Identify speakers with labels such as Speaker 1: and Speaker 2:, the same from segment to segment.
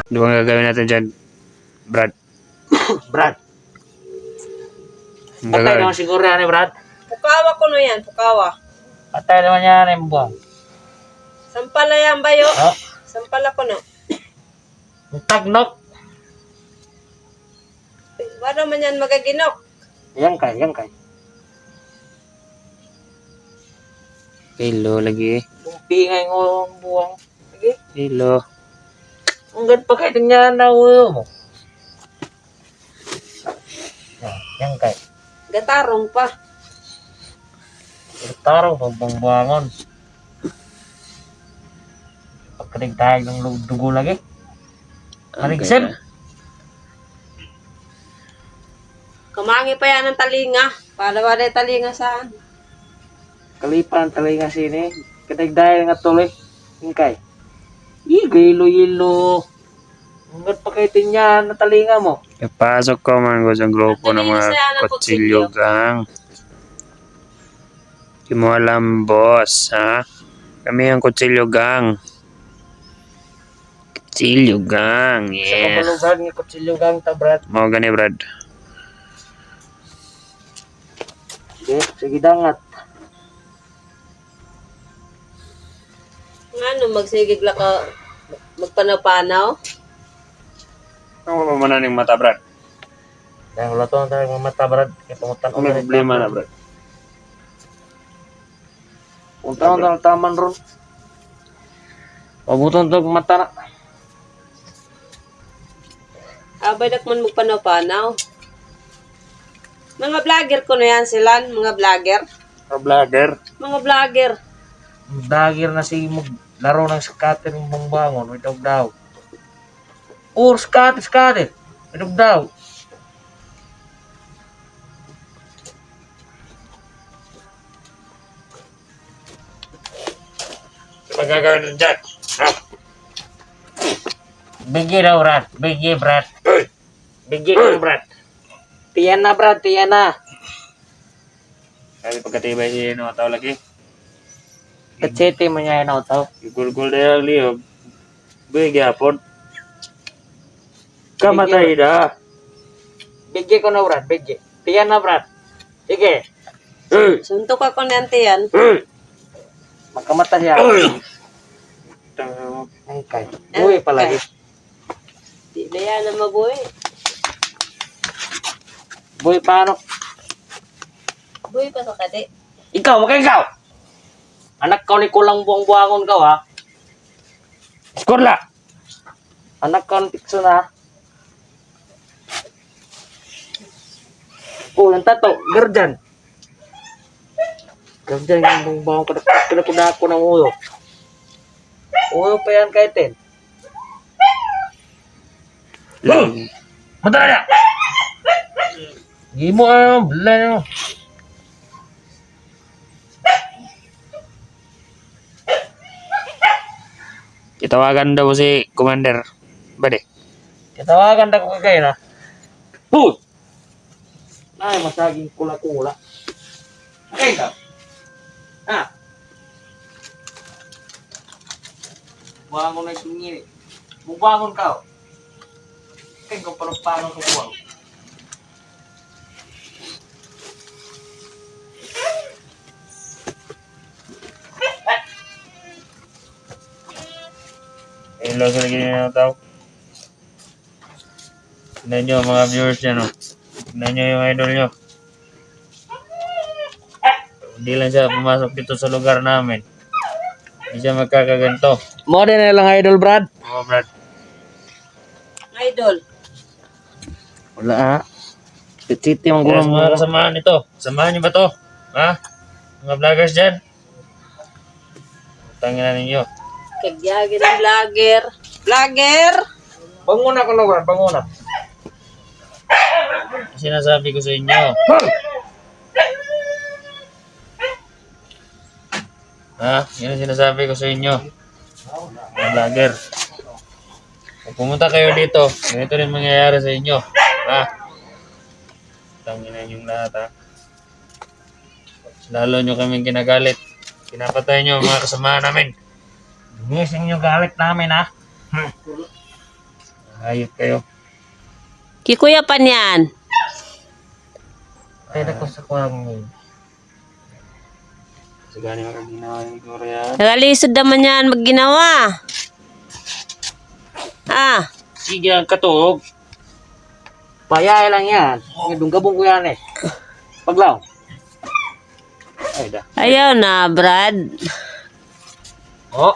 Speaker 1: Di ba ang gagawin natin dyan, Brad?
Speaker 2: Brad.
Speaker 1: Ang
Speaker 2: Patay
Speaker 1: gagawin.
Speaker 2: naman siguro yan eh, Brad.
Speaker 3: Pukawa ko no yan, pukawa.
Speaker 2: Patay naman yan eh, buwang.
Speaker 3: Sampala yan ba yo?
Speaker 2: Oh,
Speaker 3: Sampala ko no.
Speaker 2: ang tagnok.
Speaker 3: Wala man yan magaginok.
Speaker 2: Yan kay.
Speaker 1: Hello, lagi.
Speaker 2: Pingay ngo ang buwang. Sige.
Speaker 1: Hello.
Speaker 2: Ang ganda pa kayo niya na ulo mo. Yan kay.
Speaker 3: Gatarong pa.
Speaker 2: Tarong pagbuwangon. Pagkanig tayo ng dugo lagi. Marigsem.
Speaker 3: Kumangi pa yan ng talinga. Para wala yung talinga saan.
Speaker 2: Kalipan talaga sini. Kanig tayo nga tuloy. Yan kay. Yilo. Ang ganda pa kayo niya na talinga mo.
Speaker 1: Ipasok ko man ko sa grupo ng mga kutsilyo gang. Di mo alam, boss, ha? Kami ang kutsilyo gang. Kutsilyo gang,
Speaker 2: Sa
Speaker 1: yeah.
Speaker 2: kabalugan ni kutsilyo gang ta, Brad.
Speaker 1: Mga gani, Brad.
Speaker 2: Sige dangat.
Speaker 3: Ano, magsigig lang ka, magpanaw-panaw?
Speaker 1: Ano mo man ng mata, Brad?
Speaker 2: Dahil wala to tayo mamata, Brad. Kaya pangutan
Speaker 1: May problema na, Brad.
Speaker 2: Punta ko ng taman ron. Pabuton to mata na.
Speaker 3: Abay man magpanaw-panaw. Mga vlogger ko na yan sila, mga vlogger.
Speaker 1: Vlogger.
Speaker 3: Mga vlogger.
Speaker 2: Dagir na si maglaro ng scatter ng bangbangon. May dog daw. Or scatter. May dog daw.
Speaker 1: Magagawin nun dyan. Ha?
Speaker 2: Bigay daw, Brad. Bigay, Brad.
Speaker 1: Uy!
Speaker 2: Bigay ko, Brad. Tiyan na, Brad. Tiyan na.
Speaker 1: Kasi pagkatibay siya yung tao lagi.
Speaker 2: Kachete mo niya yun ako.
Speaker 1: Igul-gul na yung liyog. Bigay hapon. Kamatay na.
Speaker 2: Bigay ko na, Brad. Bigay. Tiyan na, Brad. Bigay.
Speaker 1: Uy!
Speaker 3: Suntok ako na yan.
Speaker 1: Uy!
Speaker 2: Magkamata siya.
Speaker 1: Uy!
Speaker 2: Ay, kay. Uy, palagi.
Speaker 3: Di na yan na mabuhay.
Speaker 2: Boy, paano?
Speaker 3: Buhay pa sa kadi.
Speaker 2: Ikaw, ikaw! Anak ko ni kulang buwang-buwangon ka, ha?
Speaker 1: Skurla!
Speaker 2: Anak ko ni tikso na. Oh, yung tato, garjan. Garjan yung buwang-buwangon ko. Pinakuda ko ng ulo. Ulo pa yan kay Ten.
Speaker 1: Mata na!
Speaker 2: Hindi mo blan mo.
Speaker 1: Itawagan daw si Commander. Bade.
Speaker 2: Kitawagan na ko kayo na. Hoy! Ay, masaging kula-kula. Okay ka? Ha? Buwangon na sungin. Buwangon ka. Kaya ko paano ka buwang.
Speaker 1: Hello sa lagi ng tao. Tignan nyo mga viewers dyan, oh. Tignan nyo yung idol nyo. Hindi lang siya pumasok dito sa lugar namin. Hindi siya magkakaganto.
Speaker 2: Mo din na lang idol, Brad.
Speaker 1: Oo, Brad.
Speaker 3: Idol.
Speaker 2: Wala ha. City ang
Speaker 1: Yes,
Speaker 2: gulong
Speaker 1: mga kasamahan nito. Samahan nyo ba to? Ha? Mga vloggers dyan? Tangin na ninyo.
Speaker 3: Kagyagi ng vlogger. Vlogger!
Speaker 2: Banguna ko na, Brad. Banguna.
Speaker 1: Sinasabi ko sa inyo. Ha? Yan ang sinasabi ko sa inyo. Mga vlogger. Kung pumunta kayo dito, ganito rin mangyayari sa inyo. Ha? Tangin yung lahat, ha? Lalo nyo kaming ginagalit. Pinapatay nyo ang mga kasamahan namin.
Speaker 2: Gising yung galit namin, ha?
Speaker 1: Ayop kayo.
Speaker 3: Kikuya pa niyan.
Speaker 2: Kaya na ko sa kuwang mo.
Speaker 1: Sagani ka ginawa ni Korea.
Speaker 3: Nagalisod naman yan magginawa. Ah,
Speaker 1: Sige ang katog.
Speaker 2: Payay lang yan. Yung gabong ko yan eh. Paglaw.
Speaker 1: Ay da.
Speaker 3: ayaw na, Brad.
Speaker 2: Oh,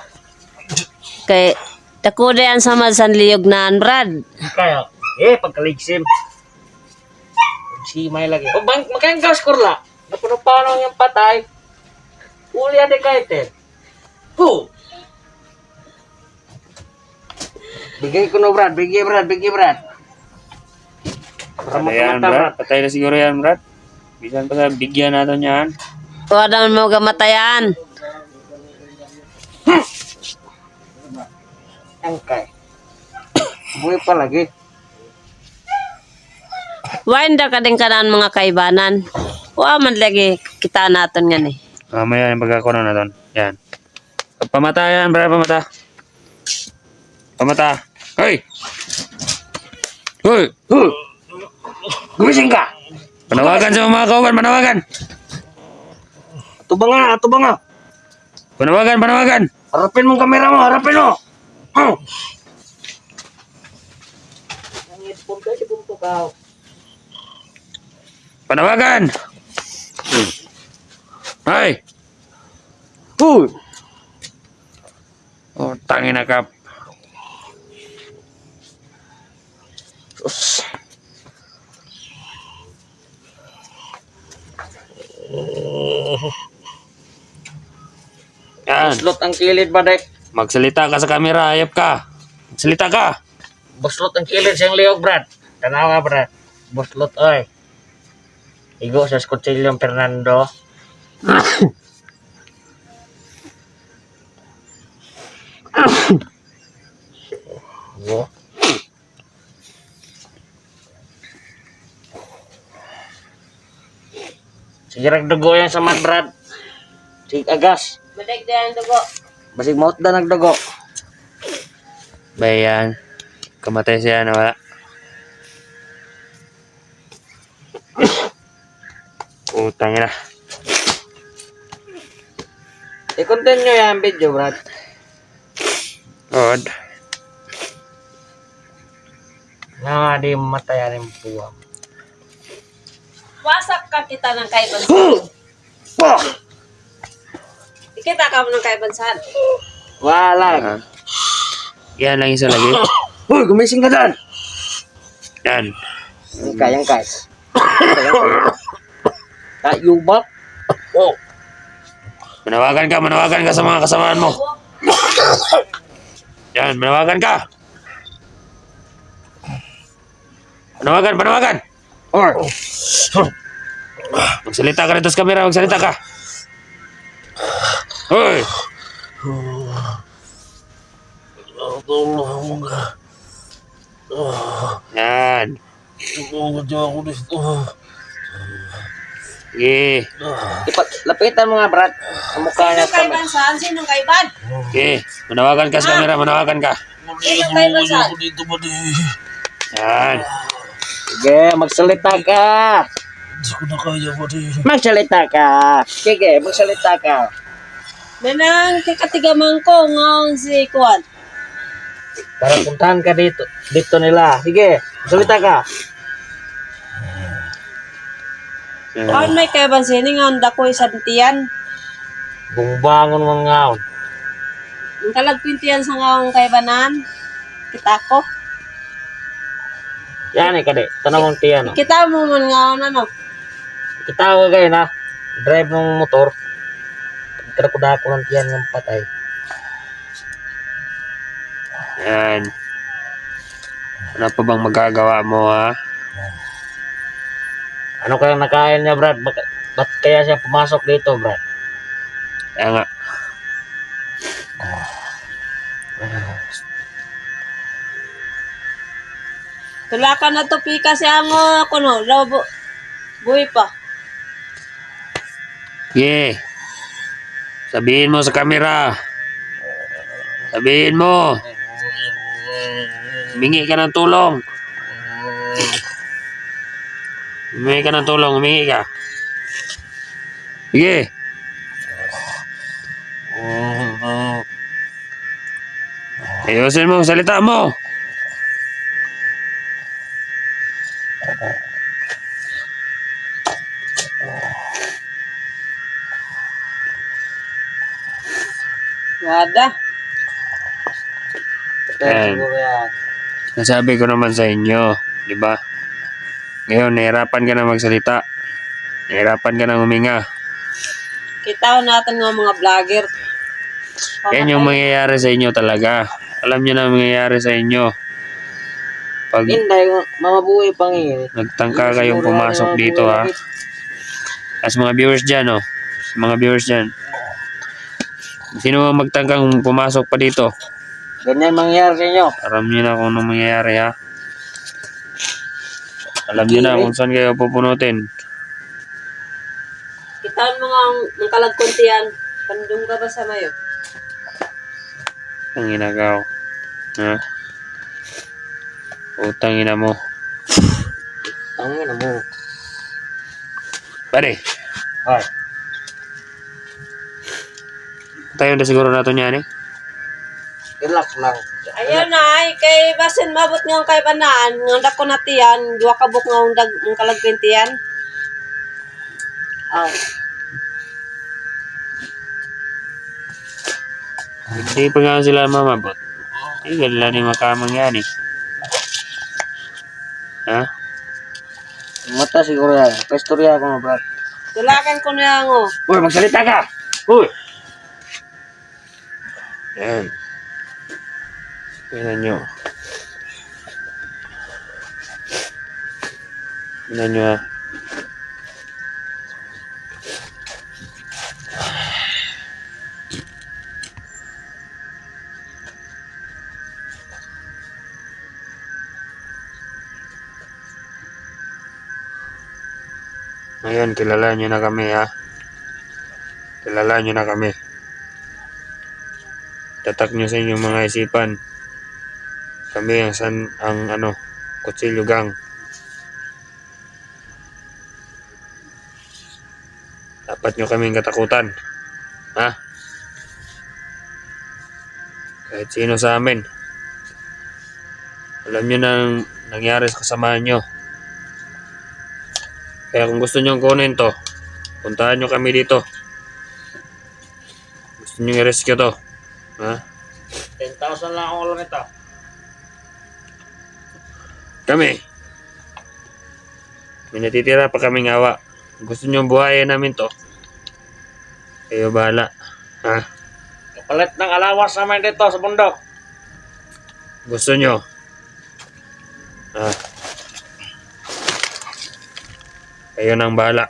Speaker 3: Kay, takuda yan sa liyog naan, Brad.
Speaker 2: kaya. Pagkaligsim. Si may lagi. Oh, makain gas kurla. Napuno-pano yung patay. Uli ade kahit eh. Bigay ko no, Brad. Bigay, Brad. Para
Speaker 1: Ano yan,
Speaker 2: makamata,
Speaker 1: Brad? Patay na siguro yan, Brad. Bisan pa sa bigyan natin yan.
Speaker 3: Wala naman mo gamatayan.
Speaker 2: Angkay. Buhay pa lagi.
Speaker 3: Wain da ka din kanan mga kaibanan. Wa man lagi kita naton nga ni.
Speaker 1: Mamaya yung pagkakunan natin. Yan. Pamata yan, Brad. Pamata. Pamata. Hoy! Hoy!
Speaker 2: Gumising ka!
Speaker 1: Panawagan sa mga kauban, panawagan!
Speaker 2: Ato ba nga?
Speaker 1: Panawagan!
Speaker 2: Harapin mong kamera mo, harapin mo! Nangit punta si punto ka.
Speaker 1: Panawagan! Hoy! Oh, tangin na kap. Sus. Yan.
Speaker 2: Buslot ang kilid ba, Dek?
Speaker 1: Magsalita ka sa camera, ayop ka. Magsalita ka.
Speaker 2: Buslot ang kilid siyang liog, Brad. Tanawa, Brad. Buslot, oy. Igo sa Scotsilyong Fernando. Igo. Sige, nagdugo yan sa mat, Brad. Sige, agas.
Speaker 3: Madag ang dugo.
Speaker 2: Basig maut da nagdugo.
Speaker 1: Bayan. Kamatay siya na wala. Utang na.
Speaker 2: I-continue yan video, Brad.
Speaker 1: God.
Speaker 2: Nga di matayan yung buwang.
Speaker 3: Wasak ka kita ng kaibansan.
Speaker 2: Fuck!
Speaker 3: Ikita ka mo ng kaibansan.
Speaker 2: Wala.
Speaker 1: Yan lang isa lagi.
Speaker 2: Uy, gumising ka dyan!
Speaker 1: Yan.
Speaker 2: Yang kay. Tayo ba? Oh.
Speaker 1: Manawagan ka sa mga kasamaan mo. Yan, manawagan ka. Panawagan.
Speaker 2: Or.
Speaker 1: Magsalita ka rito sa camera, magsalita ka. Hoy! Yan. Sige.
Speaker 2: Lapitan mo nga, Brad. Sa mukha niya.
Speaker 3: Sinong kaibansan? Sinong kaiban?
Speaker 1: Sige. Manawagan ka sa camera, manawagan ka.
Speaker 3: Sinong kaibansan?
Speaker 1: Yan.
Speaker 2: Sige, magsalita ka. Magsalita ka. Sige, magsalita ka.
Speaker 3: Nanang kakatigaman ko ngayon si Kwan.
Speaker 2: Para puntahan ka dito. Dito nila. Sige, magsalita ka.
Speaker 3: Kaon may kaibansan nga ang dakoy sa tiyan.
Speaker 2: Bungbangon mo nga.
Speaker 3: Ang kalagpintiyan sa ngaong kaibanan. Kita ko.
Speaker 2: Yan eh, kade. Tanong mong tiyan.
Speaker 3: Kita mo man ngaon ano.
Speaker 2: Kita ko kayo na. Drive ng motor. Karakuda ko ng tiyan ng patay.
Speaker 1: Yan. Ano pa bang magagawa mo, ha?
Speaker 2: Ano kayang nakain niya, Brad? Ba't kaya siya pumasok dito, Brad?
Speaker 1: Kaya nga.
Speaker 3: Tulakan na to pika si Ango kuno. Buhay pa.
Speaker 1: Sige. Sabihin mo sa camera. Sabihin mo. Humingi ka ng tulong. Humingi ka ng tulong, humingi ka. Sige. Ayusin mo ang salita mo.
Speaker 3: Wada.
Speaker 1: Yan.
Speaker 2: Siguro yan.
Speaker 1: Nasabi ko naman sa inyo, di ba? Ngayon, nahirapan ka na magsalita. Nahirapan ka na huminga.
Speaker 3: Kita natin ng mga vlogger.
Speaker 1: Yan yung mangyayari sa inyo talaga. Alam nyo na ang mangyayari sa inyo. Pag
Speaker 2: Hindi, mamabuhay pang eh.
Speaker 1: nagtangka kayong pumasok dito, ha? As mga viewers dyan, oh. Mga viewers dyan. Sino ang magtangkang pumasok pa dito?
Speaker 2: Ganyan mangyayari sa inyo.
Speaker 1: Alam nyo na kung anong mangyayari, ha? Alam nyo na kung saan kayo pupunutin.
Speaker 3: Kitaan mo nga ang kalagkuntian. Pandung ka ba sa mayo?
Speaker 1: Ang ginagaw. Ha? Utang ina mo.
Speaker 2: Ang ina mo.
Speaker 1: Pare,
Speaker 2: Ay.
Speaker 1: tayo na siguro nato niyan, eh.
Speaker 2: Relax lang.
Speaker 3: Ayan na, ay, kay basin mabot nga kay banaan, nga dako na tiyan, duwa ka buk nga undag ang kalagkuntian. Oh.
Speaker 1: Hindi pa nga sila mamabot. Igal lang yung makamang yan, eh. Ha?
Speaker 2: Mata siguro yan. Pastorya ako mga brad.
Speaker 3: Tulakan ko niya ngo.
Speaker 2: Uy, magsalita ka! Uy!
Speaker 1: Yan. Tingnan nyo. Tingnan nyo, ha. Ngayon, kilala nyo na kami, ha. Kilala nyo na kami. Tatak nyo sa inyong mga isipan. Kami ang kutsilyo gang. Dapat nyo kaming katakutan. Ha? Kahit sino sa amin. Alam nyo na ang nangyari sa kasamahan nyo. Kaya kung gusto nyo kunin to, puntahan nyo kami dito. Gusto nyo i-rescue to. Ha?
Speaker 2: 10,000 lang ang ulo nito.
Speaker 1: Kami. May natitira pa kaming awa. Kung gusto nyo buhayin namin to, kayo bahala. Ha?
Speaker 2: Kapalit ng alawas naman dito sa bundok.
Speaker 1: Gusto nyo? Ha? Kayo nang bahala.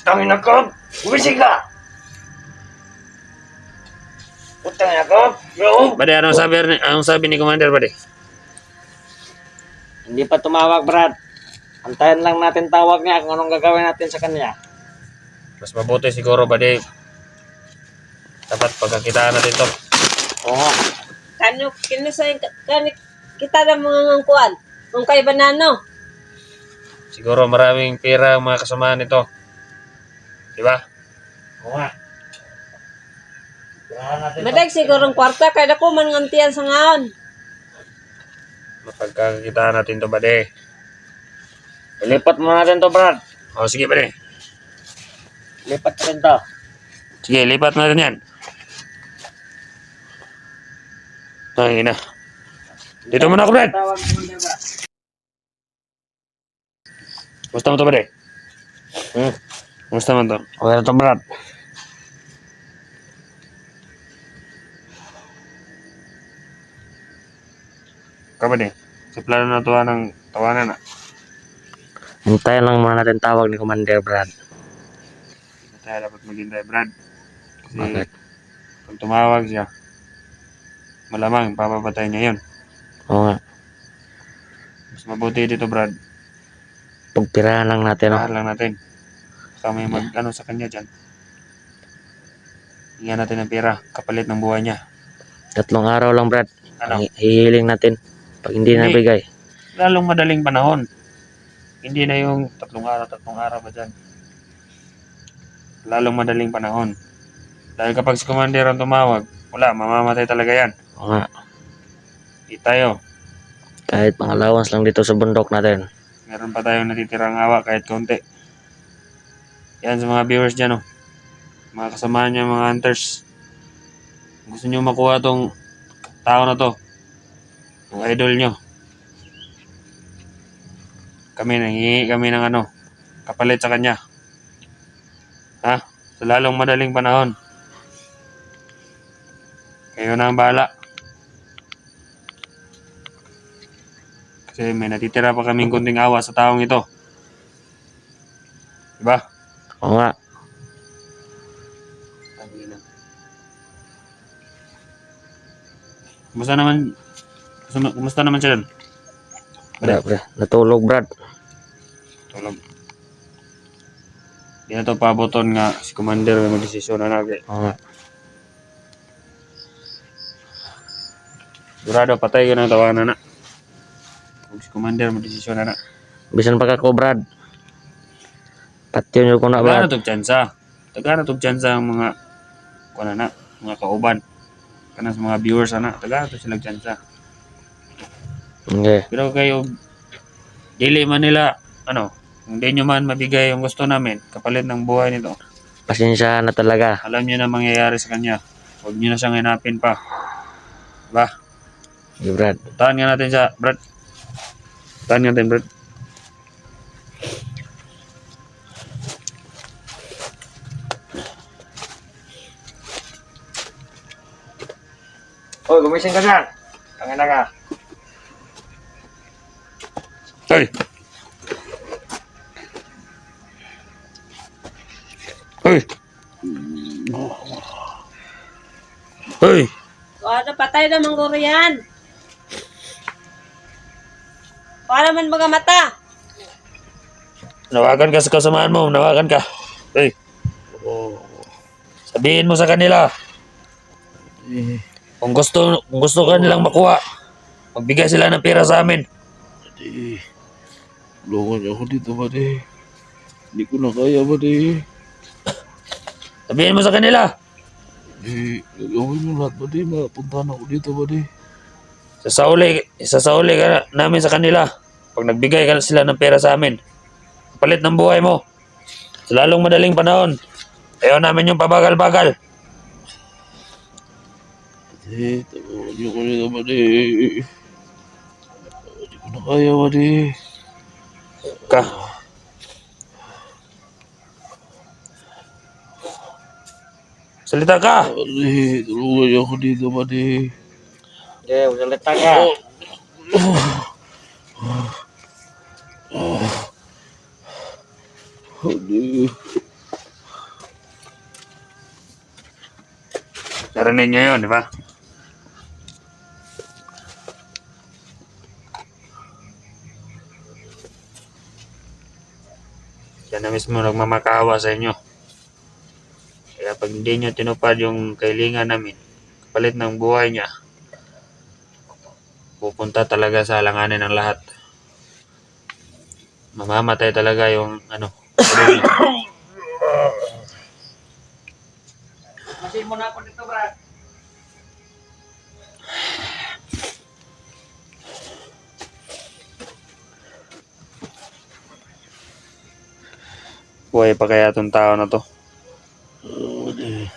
Speaker 2: Tangin ako! Bumisig ka! Putang ako! Bro!
Speaker 1: Bade, anong sabi ni Commander, Bade?
Speaker 2: Hindi pa tumawag, Brad. Antayin lang natin tawag niya kung anong gagawin natin sa kanya.
Speaker 1: Mas mabuti siguro, Bade. Dapat pagkakitaan natin to.
Speaker 2: Oo.
Speaker 3: Kano kita na mga ngangkuan. Ang kay banano.
Speaker 1: Siguro maraming pera ang mga kasamahan nito. Di ba?
Speaker 2: Oo nga. Kailangan natin
Speaker 3: Madag sigurong kwarta kay dako man ngantian sa ngaon.
Speaker 1: Mapagkakitaan natin to, Bade.
Speaker 2: Ilipat mo natin to, Brad.
Speaker 1: O, sige, Bade.
Speaker 2: Lipat natin to.
Speaker 1: Sige, lipat natin yan. Ay, ina. Dito muna ako, Brad.
Speaker 2: Tawag mo na, Brad.
Speaker 1: Gusto mo to, Bade? Gusto mo to?
Speaker 2: Okay na to, Brad.
Speaker 1: Ka, Bade? Sa plano na tuwa ng tawanan na.
Speaker 2: Hintayin lang muna natin tawag ni Commander, Brad.
Speaker 1: Hindi tayo dapat maghintay, Brad. Kasi
Speaker 2: Bakit?
Speaker 1: pag tumawag siya, malamang papapatay niya yun.
Speaker 2: Oo nga.
Speaker 1: Mas mabuti dito, Brad.
Speaker 2: Pagpirahan lang natin, no?
Speaker 1: Mahal lang natin. Kami mag-ano sa kanya dyan. Hingyan natin ng pera, kapalit ng buhay niya.
Speaker 2: 3 araw lang, Brad.
Speaker 1: Ano?
Speaker 2: Ang hihiling natin. Pag hindi
Speaker 1: Hindi.
Speaker 2: nabigay.
Speaker 1: Lalong madaling panahon. Hindi na yung 3 araw ba dyan. Lalong madaling panahon. Dahil kapag si Commander ang tumawag, wala, mamamatay talaga yan.
Speaker 2: Oo nga.
Speaker 1: Di tayo.
Speaker 2: Kahit mga allowance lang dito sa bundok natin.
Speaker 1: Meron pa tayong natitirang awa kahit konti. Yan sa mga viewers dyan, oh. Mga kasamahan niya, mga hunters. Gusto nyo makuha tong tao na to. Yung idol nyo. Kami, nangihingi kami ng kapalit sa kanya. Ha? Sa lalong madaling panahon. Kayo na ang bahala. Kasi may natitira pa kaming kunting awa sa taong ito. Diba?
Speaker 2: Oo nga.
Speaker 1: Kumusta naman siya dun?
Speaker 2: Pre. Natulog, Brad.
Speaker 1: Tulog. Di na to paboton nga si Commander may magdesisyon na nagi.
Speaker 2: Oo nga.
Speaker 1: Durado patay yun ang tawanan na. Kung si Commander magdesisyon na na.
Speaker 2: Bisan pa kako, Brad. Patyo nyo ko na,
Speaker 1: Tagana
Speaker 2: Brad.
Speaker 1: tog tsansa. Tagana tog tsansa ang mga mga kauban. Kana sa mga viewers ana, tagana to sila tsansa.
Speaker 2: Okay.
Speaker 1: Pero kayo dili man nila hindi nyo man mabigay yung gusto namin kapalit ng buhay nito.
Speaker 2: Pasensya na talaga.
Speaker 1: Alam niyo na mangyayari sa kanya. Huwag niyo na siyang hinapin pa. Diba?
Speaker 2: Okay, Brad.
Speaker 1: Tahan nga natin siya, Brad. Tahan nga natin, Brad.
Speaker 2: Hoy, gumising ka na. Tangina ka.
Speaker 1: Hoy! Hoy! Hoy!
Speaker 3: Ano, patay na mga yan. Para man mga mata.
Speaker 1: Nawagan ka sa kasamaan mo. Nawagan ka. Hoy! Sabihin mo sa kanila. Kung gusto ka nilang makuha, magbigay sila ng pera sa amin.
Speaker 4: Buddy, tulungan niyo ako dito, buddy. Hindi ko na kaya, buddy.
Speaker 1: Sabihin mo sa kanila.
Speaker 4: Buddy, gagawin mo lahat, buddy. Mapuntahan ako dito, buddy.
Speaker 1: Sasauli ka namin sa kanila. Pag nagbigay ka sila ng pera sa amin, palit ng buhay mo. Sa lalong madaling panahon, ayaw namin yung pabagal-bagal.
Speaker 4: Buddy, tulungan niyo ako dito, buddy. Hindi ko na kaya, buddy.
Speaker 1: Ka. Salita ka.
Speaker 4: Buddy, tulungan niyo ako dito, buddy.
Speaker 2: Okay, usalita ka.
Speaker 4: Buddy.
Speaker 1: Narinig niyo yun, di ba? Yan na mismo nagmamakawa sa inyo. Kaya pag hindi nyo tinupad yung kailangan namin, kapalit ng buhay niya, pupunta talaga sa alanganin ng lahat. Mamamatay talaga yung sarili.
Speaker 2: Masin mo na ako dito, Brad.
Speaker 1: Buhay pa kaya itong tao na to?
Speaker 4: Buddy.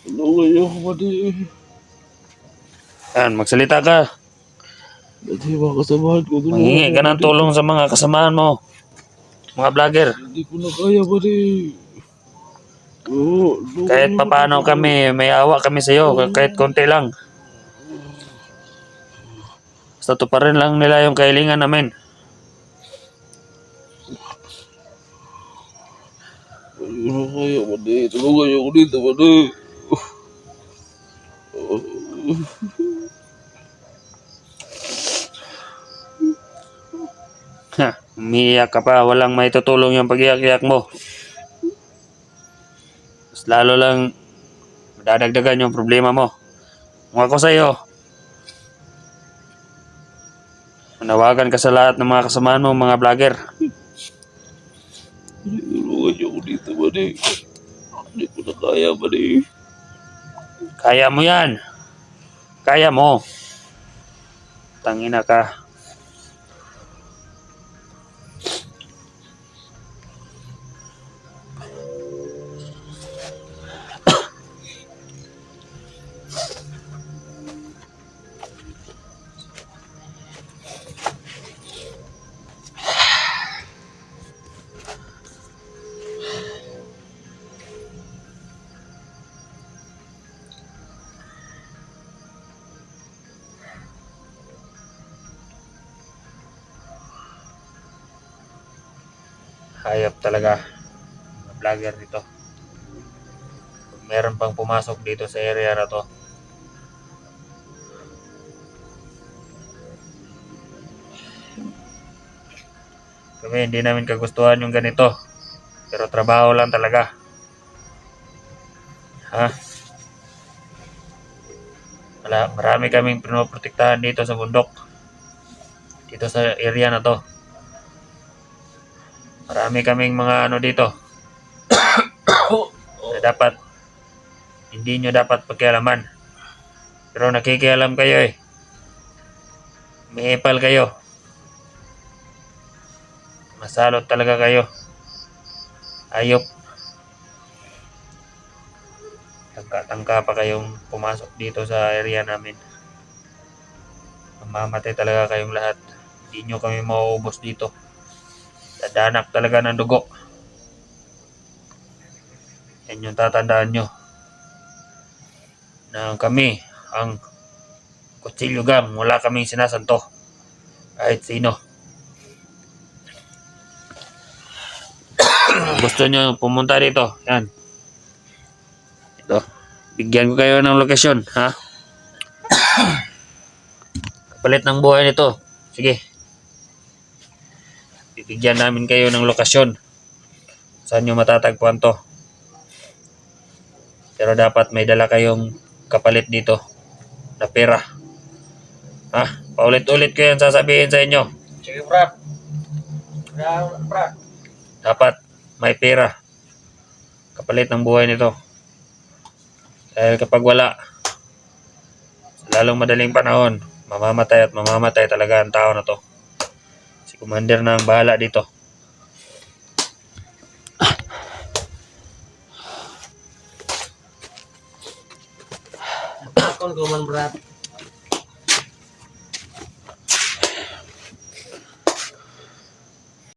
Speaker 4: Tulungan niyo ako, buddy.
Speaker 1: Yan, magsalita ka.
Speaker 4: Buddy, mga kasamahan ko. Tulungan
Speaker 1: Manghingi ka
Speaker 4: niyo
Speaker 1: ng
Speaker 4: ako
Speaker 1: tulong sa mga kasamahan mo. Mga vlogger.
Speaker 4: dito. Hindi ko na kaya, buddy. Oo, tulungan
Speaker 1: Kahit
Speaker 4: niyo ako
Speaker 1: papaano
Speaker 4: dito.
Speaker 1: kami, may awa kami sa iyo, kahit konti lang. Basta tuparin lang nila yung kailangan namin.
Speaker 4: Hindi ko na kaya, buddy. Tulungan niyo ako dito, buddy.
Speaker 1: Ha, umiiyak ka pa, walang maitutulong yung pag-iyak-iyak mo. Mas lalo lang madadagdagan yung problema mo. Kung ako sa'yo, manawagan ka sa lahat ng mga kasamahan mo, mga vlogger.
Speaker 4: Tulungan niyo ako dito, buddy. Hindi ko na kaya, buddy.
Speaker 1: Kaya mo yan. Kaya mo. Tangina ka. Hayop talaga. Mga vlogger dito. Pag meron pang pumasok dito sa area na to, kami hindi namin kagustuhan yung ganito. Pero trabaho lang talaga. Ha? Marami kaming pinoprotektahan dito sa bundok. Dito sa area na to. Marami kaming mga ano dito. Na dapat hindi nyo dapat pagkialaman. Pero nakikialam kayo eh. May epal kayo. Masalot talaga kayo. Ayop. Tangka pa kayong pumasok dito sa area namin. Mamamatay talaga kayong lahat. Hindi nyo kami mauubos dito. Dadanak talaga ng dugo. Yan yung tatandaan nyo. Na kami, ang Kutsilyo Gang, wala kaming sinasanto. Kahit sino. Gusto nyo pumunta dito, yan. Ito. Bigyan ko kayo ng lokasyon, ha? Kapalit ng buhay nito. Sige. Bibigyan namin kayo ng lokasyon. Saan nyo matatagpuan to. Pero dapat may dala kayong kapalit dito na pera. Ha? Paulit-ulit ko yan sasabihin sa inyo.
Speaker 2: Sige, Brad. Brad.
Speaker 1: Dapat may pera. Kapalit ng buhay nito. Dahil kapag wala, sa lalong madaling panahon, mamamatay at mamamatay talaga ang tao na to. Si Commander na ang bahala dito.
Speaker 2: Akon ko man, Brad.